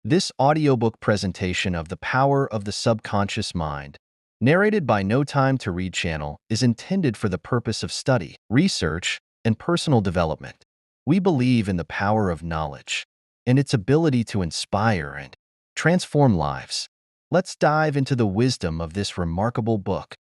This audiobook presentation of The Power of the Subconscious Mind, narrated by No Time to Read channel, is intended for the purpose of study, research, and personal development. We believe in the power of knowledge and its ability to inspire and transform lives. Let's dive into the wisdom of this remarkable book.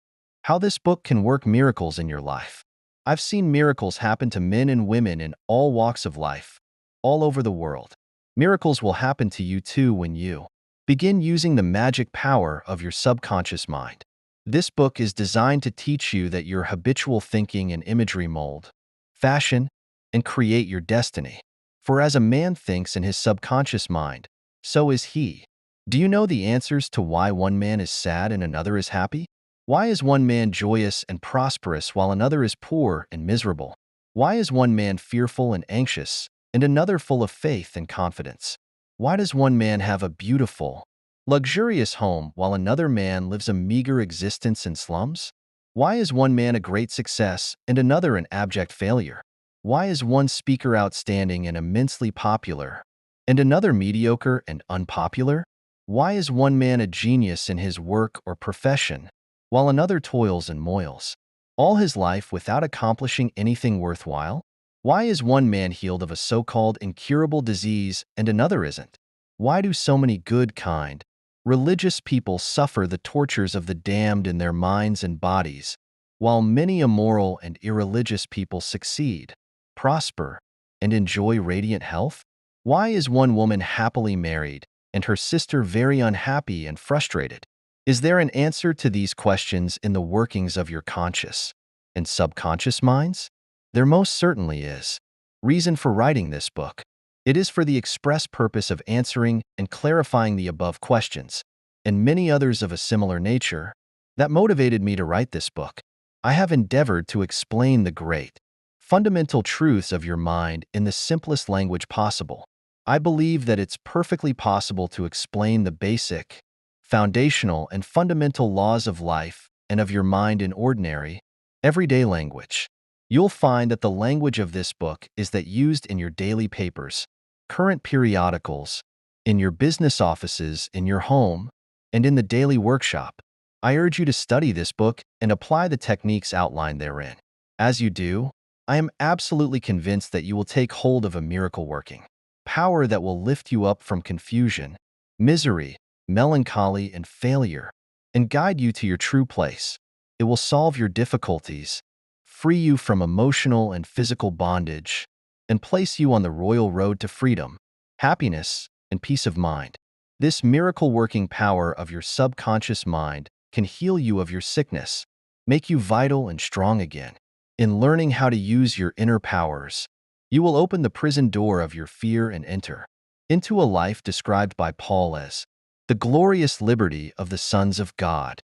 How this book can work miracles in your life. I've seen miracles happen to men and women in all walks of life, all over the world. Miracles will happen to you too when you begin using the magic power of your subconscious mind. This book is designed to teach you that your habitual thinking and imagery mold, fashion, and create your destiny. For as a man thinks in his subconscious mind, so is he. Do you know the answers to why one man is sad and another is happy? Why is one man joyous and prosperous while another is poor and miserable? Why is one man fearful and anxious and another full of faith and confidence? Why does one man have a beautiful, luxurious home while another man lives a meager existence in slums? Why is one man a great success and another an abject failure? Why is one speaker outstanding and immensely popular and another mediocre and unpopular? Why is one man a genius in his work or profession while another toils and moils all his life without accomplishing anything worthwhile? Why is one man healed of a so-called incurable disease and another isn't? Why do so many good, kind, religious people suffer the tortures of the damned in their minds and bodies, while many immoral and irreligious people succeed, prosper, and enjoy radiant health? Why is one woman happily married and her sister very unhappy and frustrated? Is there an answer to these questions in the workings of your conscious and subconscious minds? There most certainly is. Reason for writing this book. It is for the express purpose of answering and clarifying the above questions, and many others of a similar nature, that motivated me to write this book. I have endeavored to explain the great, fundamental truths of your mind in the simplest language possible. I believe that it's perfectly possible to explain the basic, foundational, and fundamental laws of life and of your mind in ordinary, everyday language. You'll find that the language of this book is that used in your daily papers, current periodicals, in your business offices, in your home, and in the daily workshop. I urge you to study this book and apply the techniques outlined therein. As you do, I am absolutely convinced that you will take hold of a miracle-working power that will lift you up from confusion, misery, melancholy, and failure, and guide you to your true place. It will solve your difficulties, free you from emotional and physical bondage, and place you on the royal road to freedom, happiness, and peace of mind. This miracle-working power of your subconscious mind can heal you of your sickness, make you vital and strong again. In learning how to use your inner powers, you will open the prison door of your fear and enter into a life described by Paul as the glorious liberty of the sons of God,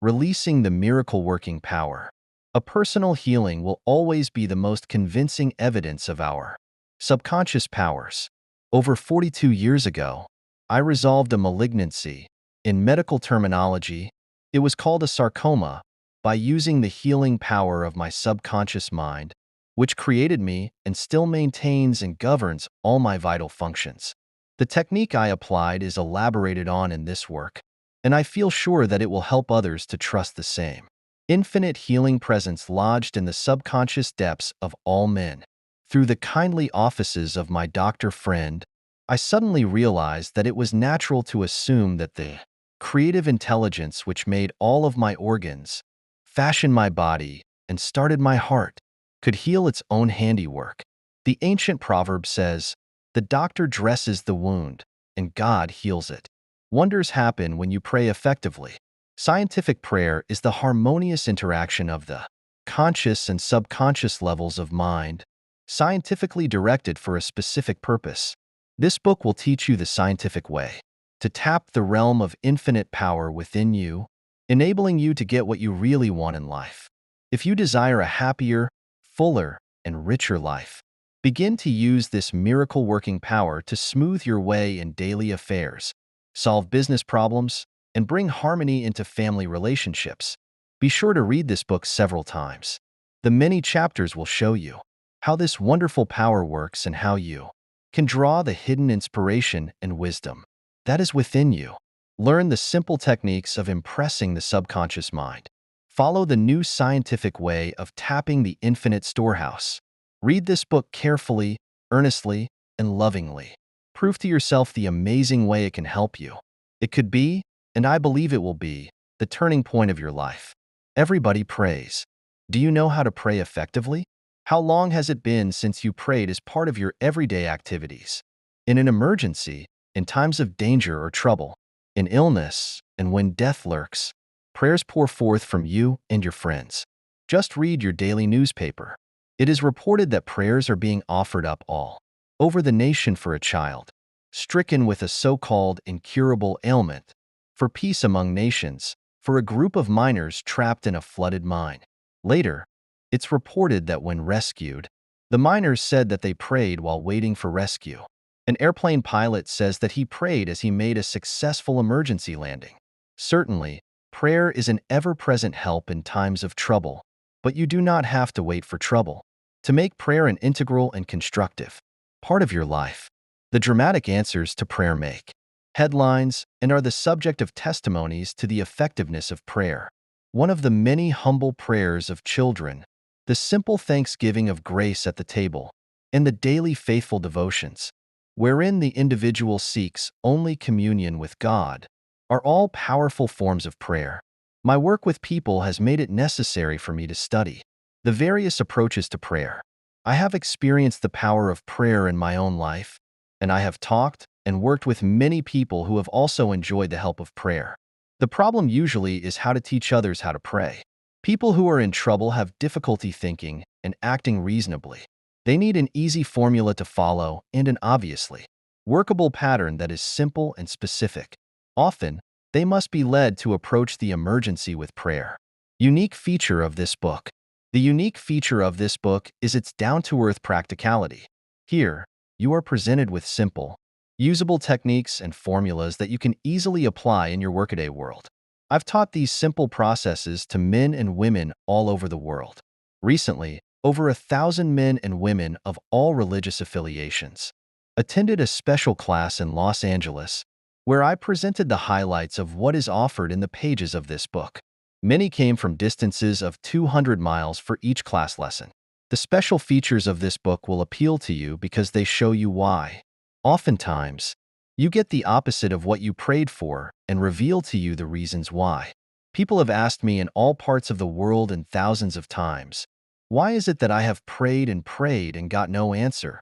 releasing the miracle-working power. A personal healing will always be the most convincing evidence of our subconscious powers. Over 42 years ago, I resolved a malignancy. In medical terminology, it was called a sarcoma, by using the healing power of my subconscious mind, which created me and still maintains and governs all my vital functions. The technique I applied is elaborated on in this work, and I feel sure that it will help others to trust the same infinite healing presence lodged in the subconscious depths of all men. Through the kindly offices of my doctor friend, I suddenly realized that it was natural to assume that the creative intelligence which made all of my organs, fashioned my body, and started my heart, could heal its own handiwork. The ancient proverb says, "The doctor dresses the wound, and God heals it." Wonders happen when you pray effectively. Scientific prayer is the harmonious interaction of the conscious and subconscious levels of mind, scientifically directed for a specific purpose. This book will teach you the scientific way to tap the realm of infinite power within you, enabling you to get what you really want in life. If you desire a happier, fuller, and richer life, begin to use this miracle-working power to smooth your way in daily affairs, solve business problems, and bring harmony into family relationships. Be sure to read this book several times. The many chapters will show you how this wonderful power works and how you can draw the hidden inspiration and wisdom that is within you. Learn the simple techniques of impressing the subconscious mind. Follow the new scientific way of tapping the infinite storehouse. Read this book carefully, earnestly, and lovingly. Prove to yourself the amazing way it can help you. It could be, and I believe it will be, the turning point of your life. Everybody prays. Do you know how to pray effectively? How long has it been since you prayed as part of your everyday activities? In an emergency, in times of danger or trouble, in illness, and when death lurks, prayers pour forth from you and your friends. Just read your daily newspaper. It is reported that prayers are being offered up all over the nation for a child stricken with a so-called incurable ailment, for peace among nations, for a group of miners trapped in a flooded mine. Later, it's reported that when rescued, the miners said that they prayed while waiting for rescue. An airplane pilot says that he prayed as he made a successful emergency landing. Certainly, prayer is an ever-present help in times of trouble, but you do not have to wait for trouble to make prayer an integral and constructive part of your life. The dramatic answers to prayer make headlines and are the subject of testimonies to the effectiveness of prayer. One of the many humble prayers of children, the simple thanksgiving of grace at the table, and the daily faithful devotions, wherein the individual seeks only communion with God, are all powerful forms of prayer. My work with people has made it necessary for me to study the various approaches to prayer. I have experienced the power of prayer in my own life, and I have talked and worked with many people who have also enjoyed the help of prayer. The problem usually is how to teach others how to pray. People who are in trouble have difficulty thinking and acting reasonably. They need an easy formula to follow and an obviously workable pattern that is simple and specific. Often, they must be led to approach the emergency with prayer. Unique feature of this book. The unique feature of this book is its down-to-earth practicality. Here, you are presented with simple, usable techniques and formulas that you can easily apply in your workaday world. I've taught these simple processes to men and women all over the world. Recently, over 1,000 men and women of all religious affiliations attended a special class in Los Angeles, where I presented the highlights of what is offered in the pages of this book. Many came from distances of 200 miles for each class lesson. The special features of this book will appeal to you because they show you why. Oftentimes, you get the opposite of what you prayed for and reveal to you the reasons why. People have asked me in all parts of the world and thousands of times, why is it that I have prayed and got no answer?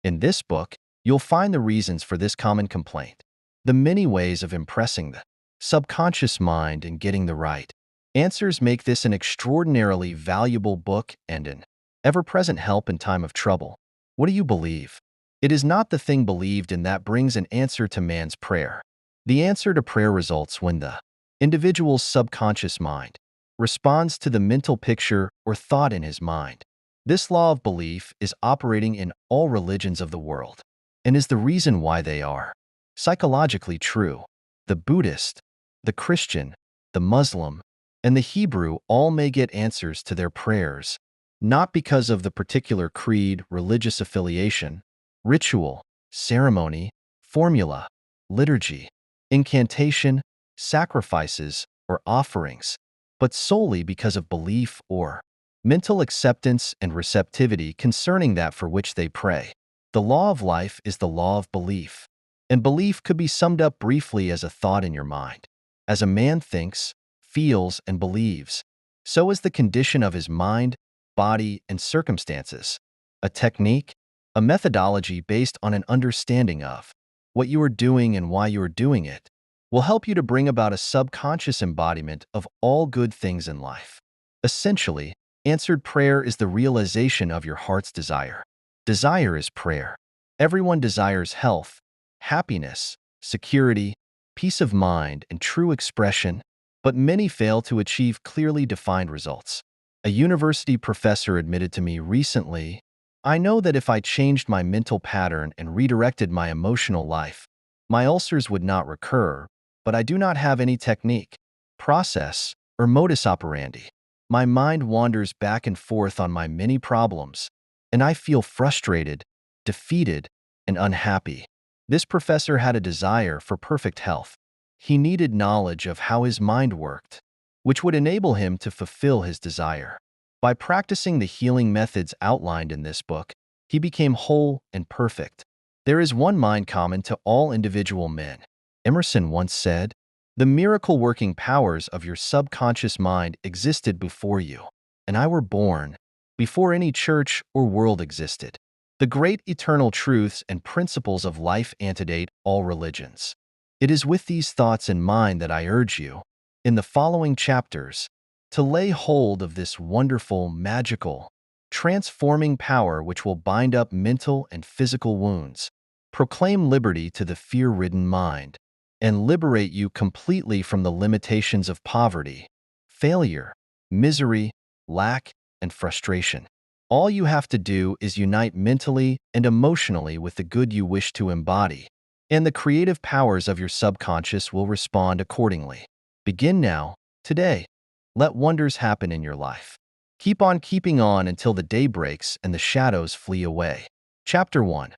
In this book, you'll find the reasons for this common complaint, the many ways of impressing the subconscious mind and getting the right answers make this an extraordinarily valuable book and an ever-present help in time of trouble. What do you believe? It is not the thing believed in that brings an answer to man's prayer. The answer to prayer results when the individual's subconscious mind responds to the mental picture or thought in his mind. This law of belief is operating in all religions of the world and is the reason why they are psychologically true. The Buddhist, the Christian, the Muslim, and the Hebrew all may get answers to their prayers, not because of the particular creed, religious affiliation, ritual, ceremony, formula, liturgy, incantation, sacrifices, or offerings, but solely because of belief or mental acceptance and receptivity concerning that for which they pray. The law of life is the law of belief, and belief could be summed up briefly as a thought in your mind. As a man thinks, feels, and believes, so is the condition of his mind, body, and circumstances. A technique, a methodology based on an understanding of what you are doing and why you are doing it, will help you to bring about a subconscious embodiment of all good things in life. Essentially, answered prayer is the realization of your heart's desire. Desire is prayer. Everyone desires health, happiness, security, peace of mind, and true expression, but many fail to achieve clearly defined results. A university professor admitted to me recently, I know that if I changed my mental pattern and redirected my emotional life, my ulcers would not recur, but I do not have any technique, process, or modus operandi. My mind wanders back and forth on my many problems, and I feel frustrated, defeated, and unhappy. This professor had a desire for perfect health. He needed knowledge of how his mind worked, which would enable him to fulfill his desire. By practicing the healing methods outlined in this book, he became whole and perfect. There is one mind common to all individual men. Emerson once said, "The miracle-working powers of your subconscious mind existed before you, and I were born, before any church or world existed. The great eternal truths and principles of life antedate all religions." It is with these thoughts in mind that I urge you, in the following chapters, to lay hold of this wonderful, magical, transforming power which will bind up mental and physical wounds, proclaim liberty to the fear-ridden mind, and liberate you completely from the limitations of poverty, failure, misery, lack, and frustration. All you have to do is unite mentally and emotionally with the good you wish to embody, and the creative powers of your subconscious will respond accordingly. Begin now, today. Let wonders happen in your life. Keep on keeping on until the day breaks and the shadows flee away. Chapter 1.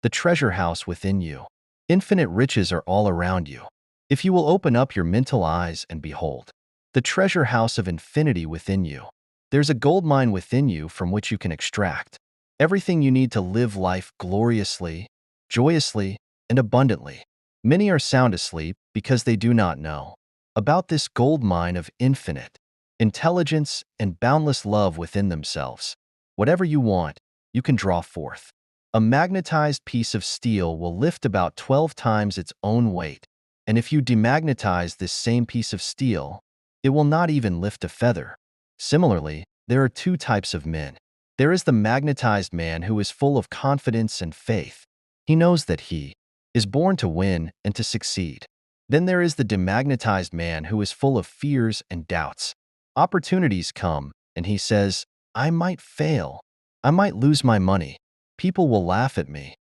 The Treasure House Within You. Infinite riches are all around you, if you will open up your mental eyes and behold the treasure house of infinity within you. There's a gold mine within you from which you can extract everything you need to live life gloriously, joyously, and abundantly. Many are sound asleep because they do not know about this gold mine of infinite intelligence and boundless love within themselves. Whatever you want, you can draw forth. A magnetized piece of steel will lift about 12 times its own weight, and if you demagnetize this same piece of steel, it will not even lift a feather. Similarly, there are two types of men. There is the magnetized man who is full of confidence and faith. He knows that he is born to win and to succeed. Then there is the demagnetized man who is full of fears and doubts. Opportunities come, and he says, "I might fail. I might lose my money. People will laugh at me."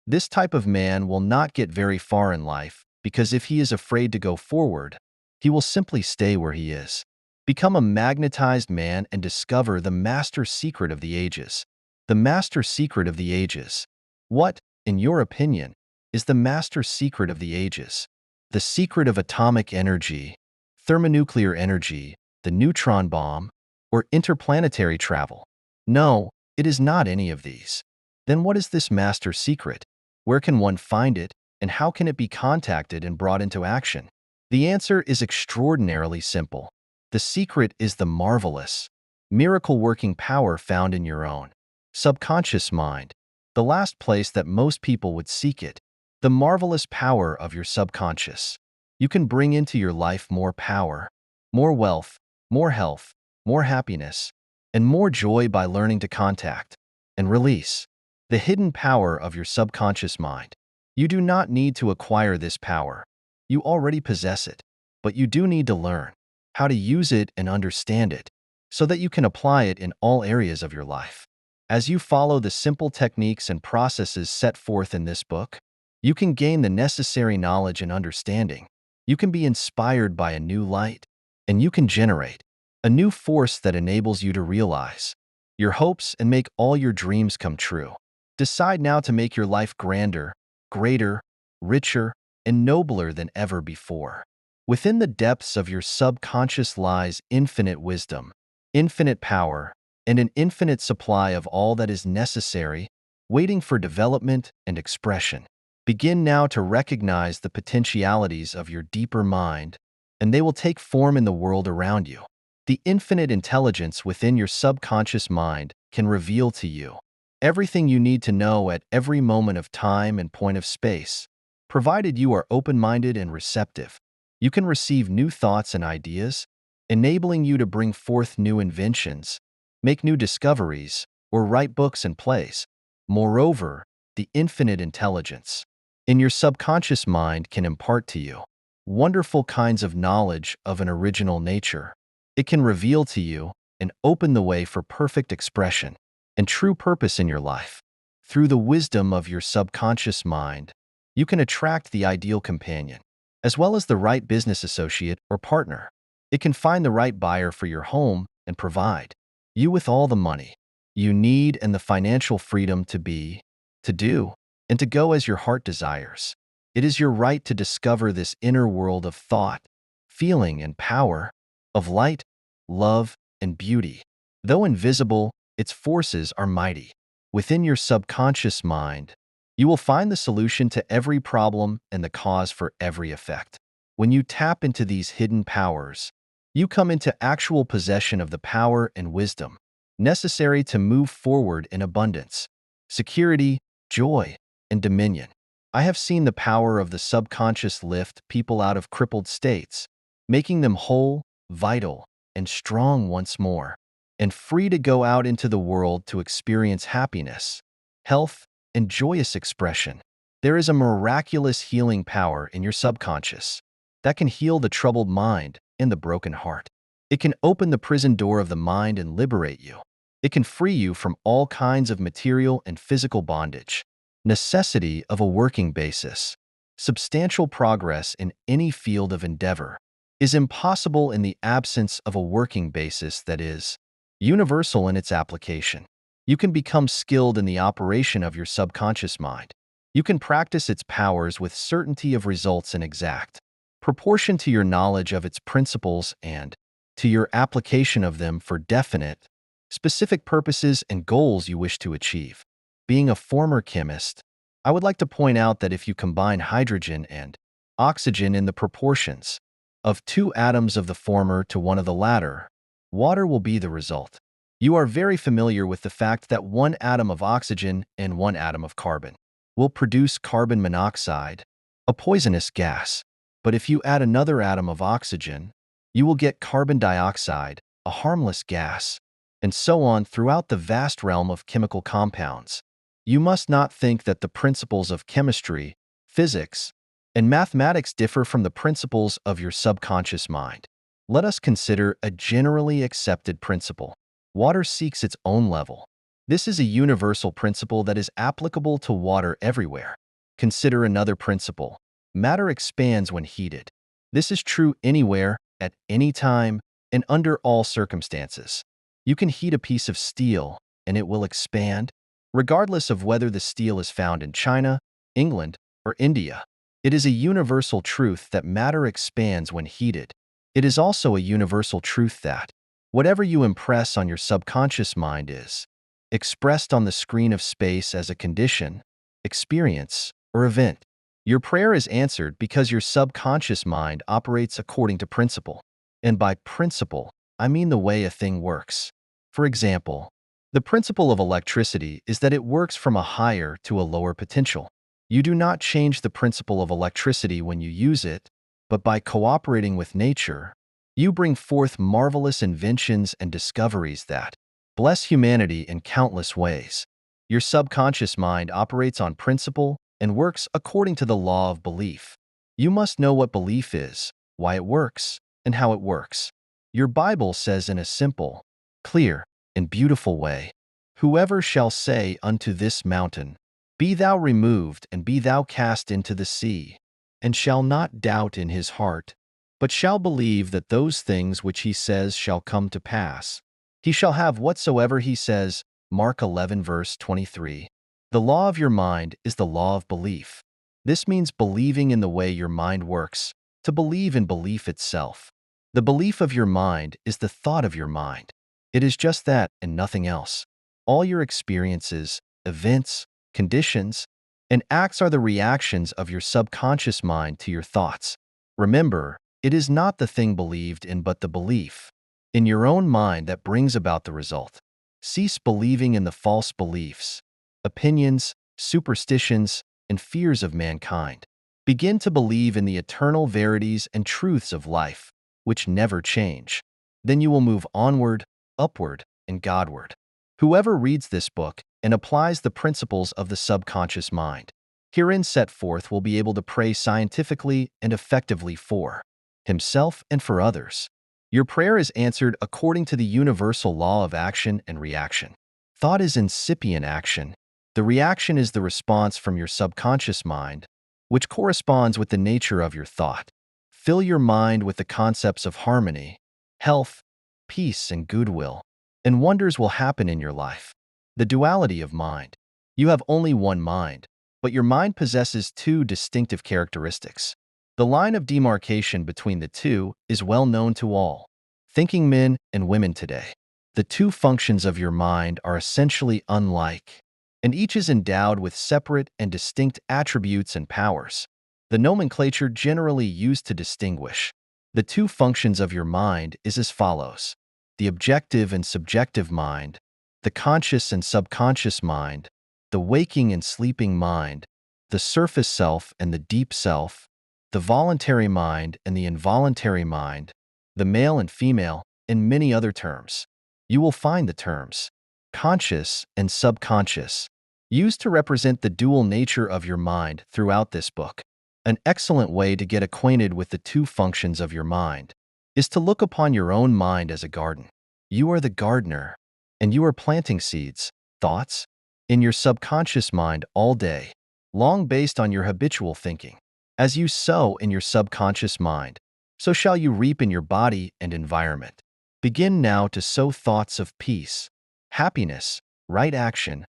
This type of man will not get very far in life because if he is afraid to go forward, he will simply stay where he is. Become a magnetized man and discover the master secret of the ages. The master secret of the ages. What, in your opinion, is the master secret of the ages? The secret of atomic energy, thermonuclear energy, the neutron bomb, or interplanetary travel? No, it is not any of these. Then what is this master secret? Where can one find it, and how can it be contacted and brought into action? The answer is extraordinarily simple. The secret is the marvelous, miracle-working power found in your own subconscious mind, the last place that most people would seek it. The marvelous power of your subconscious. You can bring into your life more power, more wealth, more health, more happiness, and more joy by learning to contact and release the hidden power of your subconscious mind. You do not need to acquire this power. You already possess it, but you do need to learn how to use it and understand it so that you can apply it in all areas of your life. As you follow the simple techniques and processes set forth in this book, you can gain the necessary knowledge and understanding. You can be inspired by a new light, and you can generate a new force that enables you to realize your hopes and make all your dreams come true. Decide now to make your life grander, greater, richer, and nobler than ever before. Within the depths of your subconscious lies infinite wisdom, infinite power, and an infinite supply of all that is necessary, waiting for development and expression. Begin now to recognize the potentialities of your deeper mind, and they will take form in the world around you. The infinite intelligence within your subconscious mind can reveal to you everything you need to know at every moment of time and point of space, provided you are open-minded and receptive. You can receive new thoughts and ideas, enabling you to bring forth new inventions, make new discoveries, or write books and plays. Moreover, the infinite intelligence in your subconscious mind can impart to you wonderful kinds of knowledge of an original nature. It can reveal to you and open the way for perfect expression and true purpose in your life. Through the wisdom of your subconscious mind, you can attract the ideal companion, as well as the right business associate or partner. It can find the right buyer for your home and provide you with all the money you need and the financial freedom to do and to go as your heart desires. It is your right to discover this inner world of thought, feeling, and power, of light, love, and beauty. Though invisible, its forces are mighty. Within your subconscious mind, you will find the solution to every problem and the cause for every effect. When you tap into these hidden powers, you come into actual possession of the power and wisdom necessary to move forward in abundance, security, joy, and dominion. I have seen the power of the subconscious lift people out of crippled states, making them whole, vital, and strong once more, and free to go out into the world to experience happiness, health, and joyous expression. There is a miraculous healing power in your subconscious that can heal the troubled mind and the broken heart. It can open the prison door of the mind and liberate you. It can free you from all kinds of material and physical bondage. Necessity of a working basis. Substantial progress in any field of endeavor is impossible in the absence of a working basis that is universal in its application. You can become skilled in the operation of your subconscious mind. You can practice its powers with certainty of results in exact proportion to your knowledge of its principles and to your application of them for definite, specific purposes and goals you wish to achieve. Being a former chemist, I would like to point out that if you combine hydrogen and oxygen in the proportions of 2 atoms of the former to 1 of the latter, water will be the result. You are very familiar with the fact that 1 atom of oxygen and 1 atom of carbon will produce carbon monoxide, a poisonous gas. But if you add another atom of oxygen, you will get carbon dioxide, a harmless gas, and so on throughout the vast realm of chemical compounds. You must not think that the principles of chemistry, physics, and mathematics differ from the principles of your subconscious mind. Let us consider a generally accepted principle. Water seeks its own level. This is a universal principle that is applicable to water everywhere. Consider another principle. Matter expands when heated. This is true anywhere, at any time, and under all circumstances. You can heat a piece of steel, and it will expand, regardless of whether the steel is found in China, England, or India. It is a universal truth that matter expands when heated. It is also a universal truth that whatever you impress on your subconscious mind is expressed on the screen of space as a condition, experience, or event. Your prayer is answered because your subconscious mind operates according to principle. And by principle, I mean the way a thing works. For example, the principle of electricity is that it works from a higher to a lower potential. You do not change the principle of electricity when you use it, but by cooperating with nature, you bring forth marvelous inventions and discoveries that bless humanity in countless ways. Your subconscious mind operates on principle and works according to the law of belief. You must know what belief is, why it works, and how it works. Your Bible says in a simple, clear, and beautiful way, "Whoever shall say unto this mountain, Be thou removed, and be thou cast into the sea, and shall not doubt in his heart, but shall believe that those things which he says shall come to pass, he shall have whatsoever he says." Mark 11 verse 23. The law of your mind is the law of belief. This means believing in the way your mind works, to believe in belief itself. The belief of your mind is the thought of your mind. It is just that and nothing else. All your experiences, events, conditions, and acts are the reactions of your subconscious mind to your thoughts. Remember, it is not the thing believed in but the belief in your own mind that brings about the result. Cease believing in the false beliefs, opinions, superstitions, and fears of mankind. Begin to believe in the eternal verities and truths of life, which never change. Then you will move onward, upward, and Godward. Whoever reads this book and applies the principles of the subconscious mind herein set forth will be able to pray scientifically and effectively for himself and for others. Your prayer is answered according to the universal law of action and reaction. Thought is incipient action. The reaction is the response from your subconscious mind, which corresponds with the nature of your thought. Fill your mind with the concepts of harmony, health, peace, and goodwill, and wonders will happen in your life. The duality of mind. You have only one mind, but your mind possesses two distinctive characteristics. The line of demarcation between the two is well known to all thinking men and women today. The two functions of your mind are essentially unlike, and each is endowed with separate and distinct attributes and powers. The nomenclature generally used to distinguish the two functions of your mind is as follows: the objective and subjective mind, the conscious and subconscious mind, the waking and sleeping mind, the surface self and the deep self, the voluntary mind and the involuntary mind, the male and female, and many other terms. You will find the terms conscious and subconscious used to represent the dual nature of your mind throughout this book. An excellent way to get acquainted with the two functions of your mind is to look upon your own mind as a garden. You are the gardener, and you are planting seeds, thoughts, in your subconscious mind all day, long based on your habitual thinking. As you sow in your subconscious mind, so shall you reap in your body and environment. Begin now to sow thoughts of peace, happiness, right action,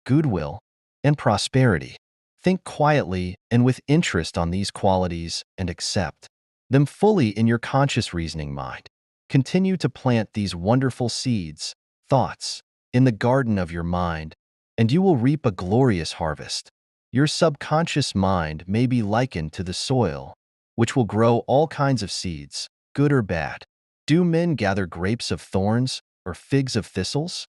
goodwill, and prosperity. Think quietly and with interest on these qualities and accept them fully in your conscious reasoning mind. Continue to plant these wonderful seeds, thoughts, in the garden of your mind, and you will reap a glorious harvest. Your subconscious mind may be likened to the soil, which will grow all kinds of seeds, good or bad. Do men gather grapes of thorns or figs of thistles?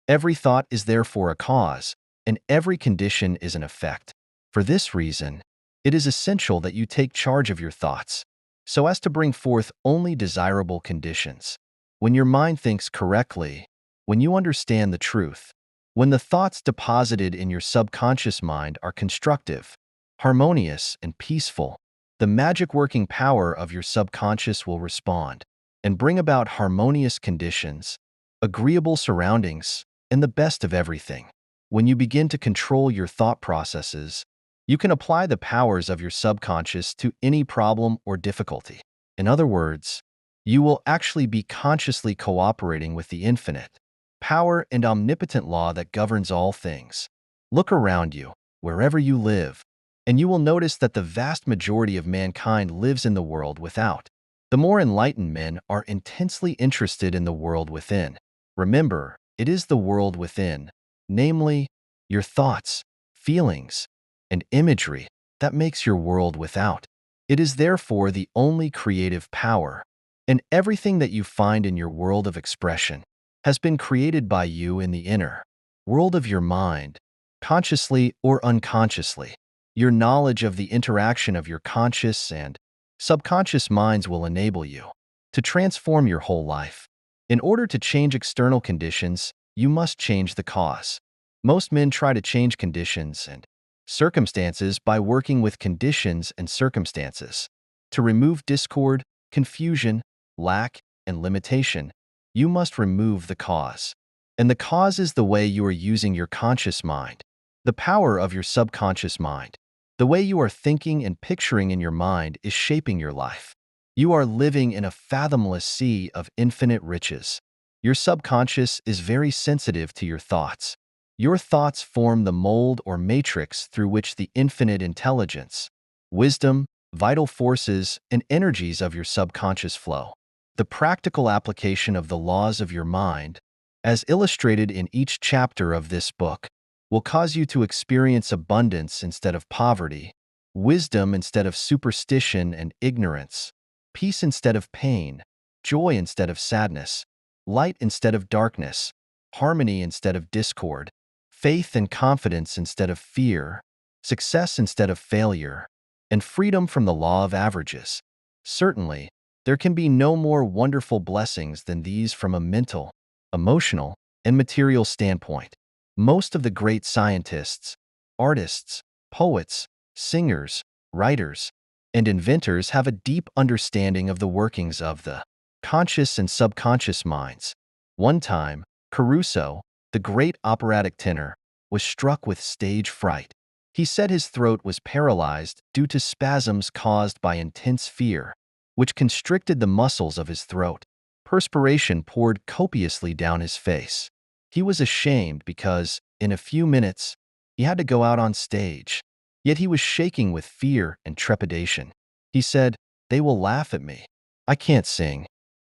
Every thought is therefore a cause, and every condition is an effect. For this reason, it is essential that you take charge of your thoughts, so as to bring forth only desirable conditions. When your mind thinks correctly, when you understand the truth, when the thoughts deposited in your subconscious mind are constructive, harmonious, and peaceful, the magic working power of your subconscious will respond and bring about harmonious conditions, agreeable surroundings, and the best of everything. When you begin to control your thought processes, you can apply the powers of your subconscious to any problem or difficulty. In other words, you will actually be consciously cooperating with the infinite, power and omnipotent law that governs all things. Look around you, wherever you live, and you will notice that the vast majority of mankind lives in the world without. The more enlightened men are intensely interested in the world within. Remember, it is the world within, namely, your thoughts, feelings, and imagery, that makes your world without. It is therefore the only creative power, and everything that you find in your world of expression has been created by you in the inner world of your mind, consciously or unconsciously. Your knowledge of the interaction of your conscious and subconscious minds will enable you to transform your whole life. In order to change external conditions, you must change the cause. Most men try to change conditions and circumstances by working with conditions and circumstances. To remove discord, confusion, lack, and limitation, you must remove the cause. And the cause is the way you are using your conscious mind, the power of your subconscious mind. The way you are thinking and picturing in your mind is shaping your life. You are living in a fathomless sea of infinite riches. Your subconscious is very sensitive to your thoughts. Your thoughts form the mold or matrix through which the infinite intelligence, wisdom, vital forces, and energies of your subconscious flow. The practical application of the laws of your mind, as illustrated in each chapter of this book, will cause you to experience abundance instead of poverty, wisdom instead of superstition and ignorance, peace instead of pain, joy instead of sadness, light instead of darkness, harmony instead of discord, faith and confidence instead of fear, success instead of failure, and freedom from the law of averages. Certainly, there can be no more wonderful blessings than these from a mental, emotional, and material standpoint. Most of the great scientists, artists, poets, singers, writers, and inventors have a deep understanding of the workings of the conscious and subconscious minds. One time, Caruso, the great operatic tenor, was struck with stage fright. He said his throat was paralyzed due to spasms caused by intense fear, which constricted the muscles of his throat. Perspiration poured copiously down his face. He was ashamed because, in a few minutes, he had to go out on stage. Yet he was shaking with fear and trepidation. He said, "They will laugh at me. I can't sing."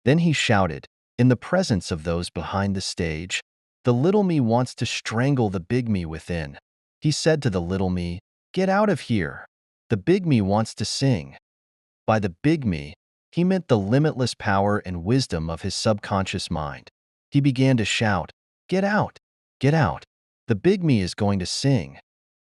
Then he shouted, in the presence of those behind the stage, "The little me wants to strangle the big me within." He said to the little me, "Get out of here. The big me wants to sing." By the big me, he meant the limitless power and wisdom of his subconscious mind. He began to shout, "Get out! Get out! The big me is going to sing."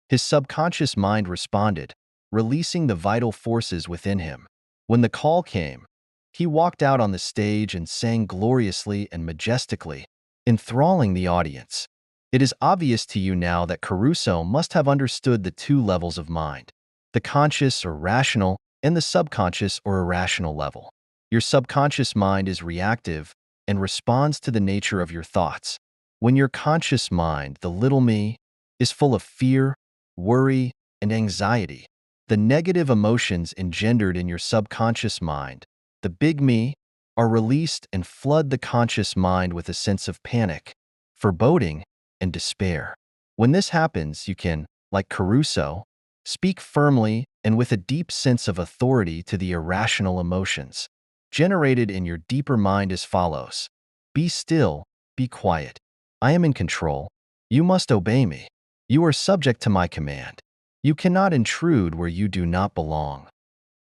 His subconscious mind responded, releasing the vital forces within him. When the call came, he walked out on the stage and sang gloriously and majestically, enthralling the audience. It is obvious to you now that Caruso must have understood the two levels of mind, the conscious or rational and the subconscious or irrational level. Your subconscious mind is reactive and responds to the nature of your thoughts. When your conscious mind, the little me, is full of fear, worry, and anxiety, the negative emotions engendered in your subconscious mind, the big me, are released and flood the conscious mind with a sense of panic, foreboding, and despair. When this happens, you can, like Caruso, speak firmly and with a deep sense of authority to the irrational emotions generated in your deeper mind as follows. "Be still, be quiet. I am in control. You must obey me. You are subject to my command. You cannot intrude where you do not belong."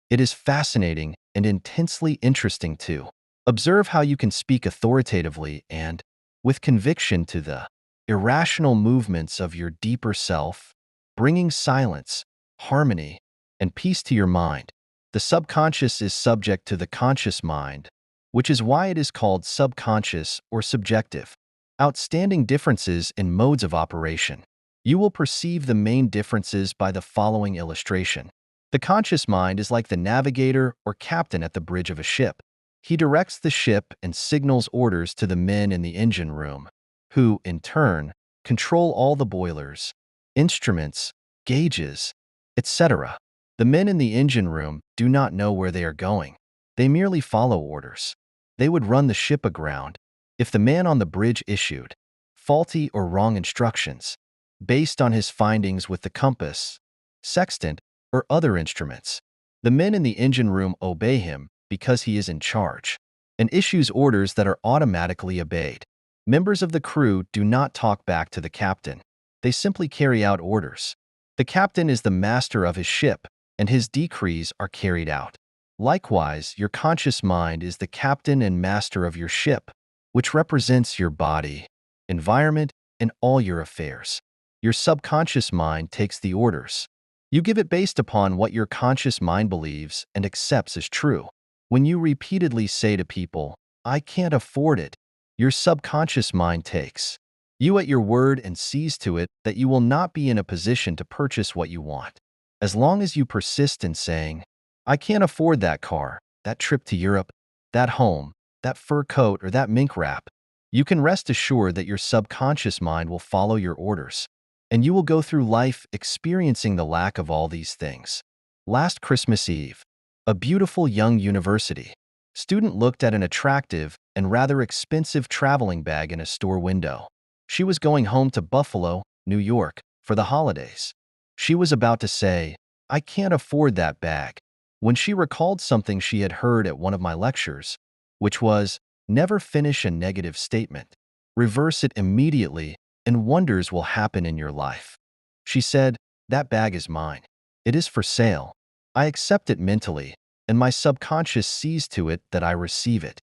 It is fascinating and intensely interesting to observe how you can speak authoritatively and with conviction to the irrational movements of your deeper self, bringing silence, harmony, and peace to your mind. The subconscious is subject to the conscious mind, which is why it is called subconscious or subjective. Outstanding differences in modes of operation. You will perceive the main differences by the following illustration. The conscious mind is like the navigator or captain at the bridge of a ship. He directs the ship and signals orders to the men in the engine room, who, in turn, control all the boilers, instruments, gauges, etc. The men in the engine room do not know where they are going. They merely follow orders. They would run the ship aground if the man on the bridge issued faulty or wrong instructions based on his findings with the compass, sextant, or other instruments. The men in the engine room obey him because he is in charge and issues orders that are automatically obeyed. Members of the crew do not talk back to the captain. They simply carry out orders. The captain is the master of his ship, and his decrees are carried out. Likewise, your conscious mind is the captain and master of your ship, which represents your body, environment, and all your affairs. Your subconscious mind takes the orders. You give it based upon what your conscious mind believes and accepts as true. When you repeatedly say to people, "I can't afford it," your subconscious mind takes you at your word and sees to it that you will not be in a position to purchase what you want. As long as you persist in saying, "I can't afford that car, that trip to Europe, that home, that fur coat, or that mink wrap," you can rest assured that your subconscious mind will follow your orders, and you will go through life experiencing the lack of all these things. Last Christmas Eve, a beautiful young university student looked at an attractive and rather expensive traveling bag in a store window. She was going home to Buffalo, New York, for the holidays. She was about to say, "I can't afford that bag," when she recalled something she had heard at one of my lectures, which was, never finish a negative statement. Reverse it immediately, and wonders will happen in your life. She said, "That bag is mine. It is for sale. I accept it mentally, and my subconscious sees to it that I receive it."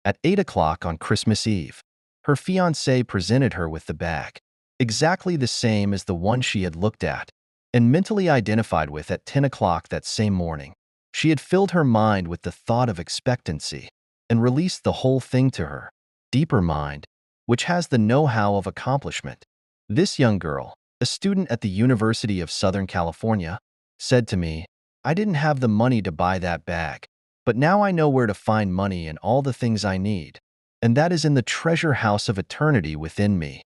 At 8 o'clock on Christmas Eve, her fiancé presented her with the bag, exactly the same as the one she had looked at and mentally identified with at 10 o'clock that same morning. She had filled her mind with the thought of expectancy and released the whole thing to her deeper mind, which has the know-how of accomplishment. This young girl, a student at the University of Southern California, said to me, "I didn't have the money to buy that bag, but now I know where to find money and all the things I need, and that is in the treasure house of eternity within me."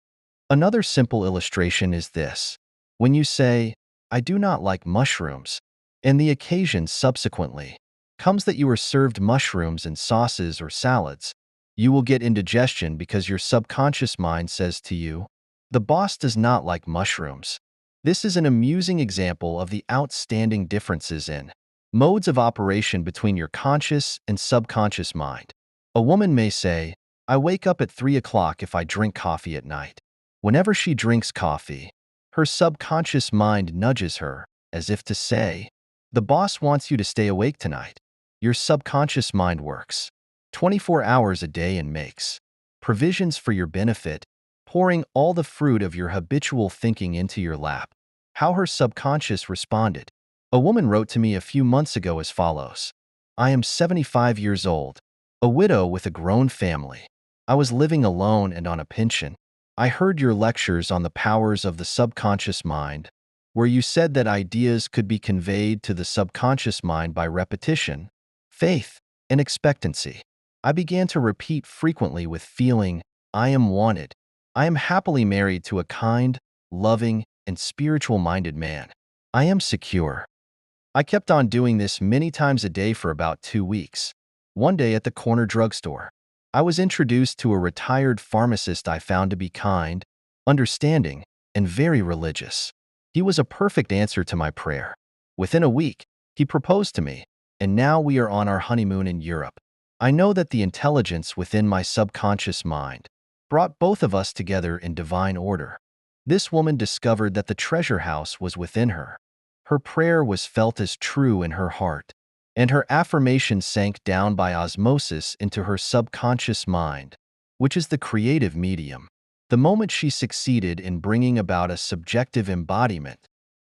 Another simple illustration is this. When you say, "I do not like mushrooms," and the occasion subsequently comes that you are served mushrooms in sauces or salads, you will get indigestion because your subconscious mind says to you, "The boss does not like mushrooms." This is an amusing example of the outstanding differences in modes of operation between your conscious and subconscious mind. A woman may say, I wake up at 3 o'clock if I drink coffee at night. Whenever she drinks coffee, her subconscious mind nudges her, as if to say, the boss wants you to stay awake tonight. Your subconscious mind works 24 hours a day and makes provisions for your benefit, pouring all the fruit of your habitual thinking into your lap. How her subconscious responded. A woman wrote to me a few months ago as follows. I am 75 years old, a widow with a grown family. I was living alone and on a pension. I heard your lectures on the powers of the subconscious mind, where you said that ideas could be conveyed to the subconscious mind by repetition, faith, and expectancy. I began to repeat frequently with feeling, I am wanted. I am happily married to a kind, loving, and spiritual-minded man. I am secure. I kept on doing this many times a day for about 2 weeks. One day at the corner drugstore, I was introduced to a retired pharmacist I found to be kind, understanding, and very religious. He was a perfect answer to my prayer. Within a week, he proposed to me, and now we are on our honeymoon in Europe. I know that the intelligence within my subconscious mind brought both of us together in divine order. This woman discovered that the treasure house was within her. Her prayer was felt as true in her heart, and her affirmation sank down by osmosis into her subconscious mind, which is the creative medium. The moment she succeeded in bringing about a subjective embodiment,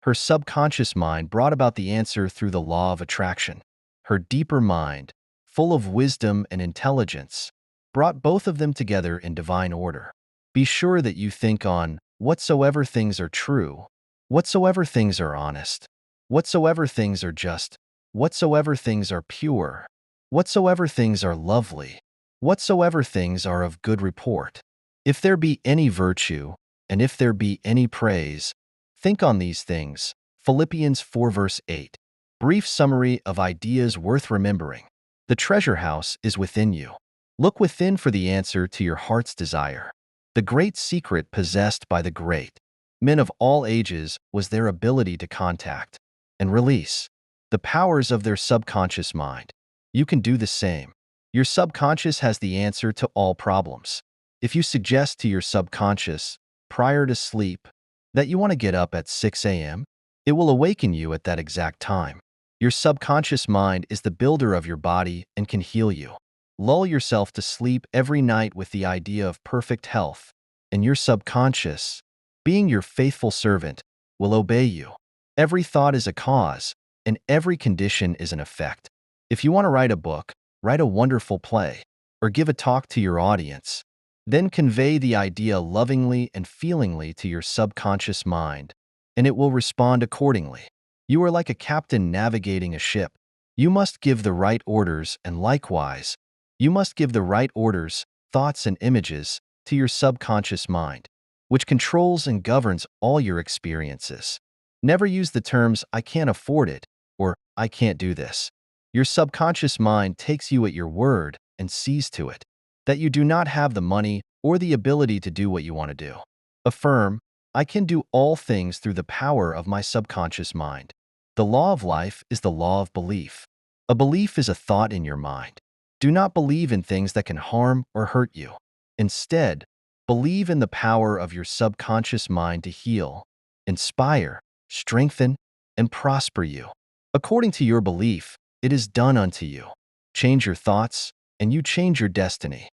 her subconscious mind brought about the answer through the law of attraction. Her deeper mind, full of wisdom and intelligence, brought both of them together in divine order. Be sure that you think on whatsoever things are true, whatsoever things are honest, whatsoever things are just, whatsoever things are pure, whatsoever things are lovely, whatsoever things are of good report. If there be any virtue, and if there be any praise, think on these things. Philippians 4 verse 8. Brief summary of ideas worth remembering. The treasure house is within you. Look within for the answer to your heart's desire. The great secret possessed by the great men of all ages was their ability to contact and release the powers of their subconscious mind. You can do the same. Your subconscious has the answer to all problems. If you suggest to your subconscious, prior to sleep, that you want to get up at 6 a.m., it will awaken you at that exact time. Your subconscious mind is the builder of your body and can heal you. Lull yourself to sleep every night with the idea of perfect health, and your subconscious, being your faithful servant, will obey you. Every thought is a cause, and every condition is an effect. If you want to write a book, write a wonderful play, or give a talk to your audience, then convey the idea lovingly and feelingly to your subconscious mind, and it will respond accordingly. You are like a captain navigating a ship. You must give the right orders, and likewise, you must give the right orders, thoughts, and images to your subconscious mind, which controls and governs all your experiences. Never use the terms, I can't afford it, or I can't do this. Your subconscious mind takes you at your word and sees to it that you do not have the money or the ability to do what you want to do. Affirm, I can do all things through the power of my subconscious mind. The law of life is the law of belief. A belief is a thought in your mind. Do not believe in things that can harm or hurt you. Instead, believe in the power of your subconscious mind to heal, inspire, strengthen, and prosper you. According to your belief, it is done unto you. Change your thoughts, and you change your destiny.